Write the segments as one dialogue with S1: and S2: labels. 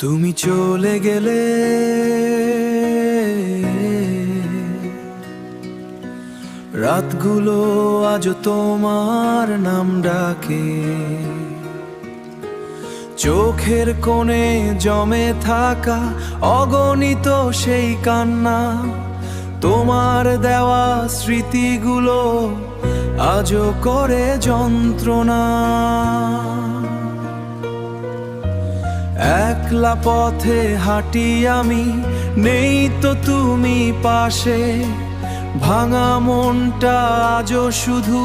S1: তুমি চলে গেলে রাতগুলো আজ তোমার নাম ডাকে, চোখের কোণে জমে থাকা অগণিত সেই কান্না, তোমার দেওয়া স্মৃতিগুলো আজও করে যন্ত্রণা। একলা পথে হাঁটি আমি, নেই তো তুমি পাশে, ভাঙা মনটা আজও শুধু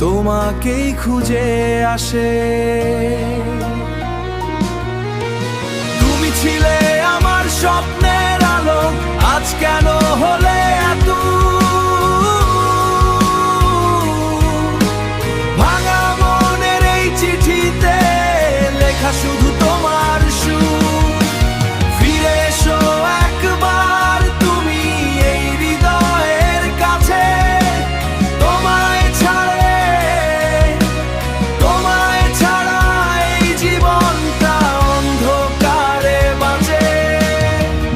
S1: তোমাকেই খুঁজে আসে। তুমি ছিলে আমার স্বপ্নের আলো, আজ কেন হলে এত? ভাঙা মনের এই চিঠিতে লেখা শুধু তোমার সুর। ফিরে এসো একবার তুমি এই হৃদয়ের কাছে, তোমায় ছাড়া এই জীবনটা অন্ধকারে বাঁচে।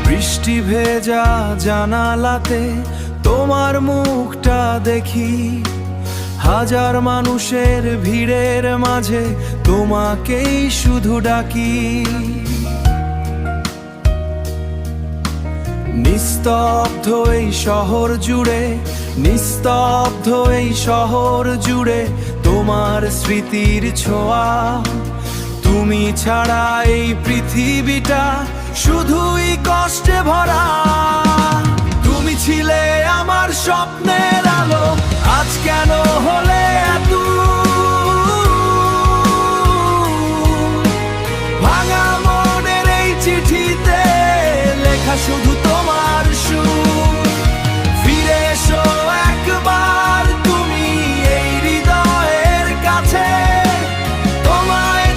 S1: বৃষ্টি ভেজা জানালাতে তোমার মুখটা দেখি, হাজার মানুষের ভিড়ের মাঝে তোমাকেই শুধু ডাকি। নিস্তব্ধ এই শহর জুড়ে, নিস্তব্ধ এই শহর জুড়ে তোমার স্মৃতির ছোঁয়া। তুমি ছাড়া এই পৃথিবীটা শুধুই কষ্টে ভরা। তুমি ছিলে আমার স্বপ্নের আলো, আজ কেন হলে এত? ভাঙা মনের এই চিঠিতে লেখা শুধু তোমার সুর। ফিরে এসো একবার তুমি এই হৃদয়ের কাছে, তোমায়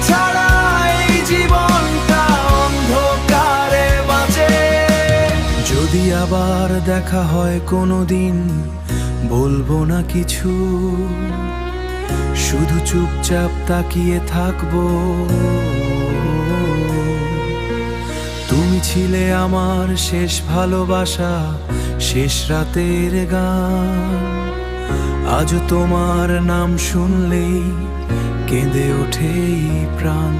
S1: ছাড়া এই জীবনটা অন্ধকারে বাঁচে। যদি আবার দেখা হয় কোনোদিন, বলবো না কিছু, শুধু চুপচাপ তাকিয়ে থাকবো। তুমি ছিলে আমার শেষ ভালোবাসা, শেষ রাতের গান। আজও তোমার নাম শুনলেই কেঁদে ওঠে এই প্রাণ।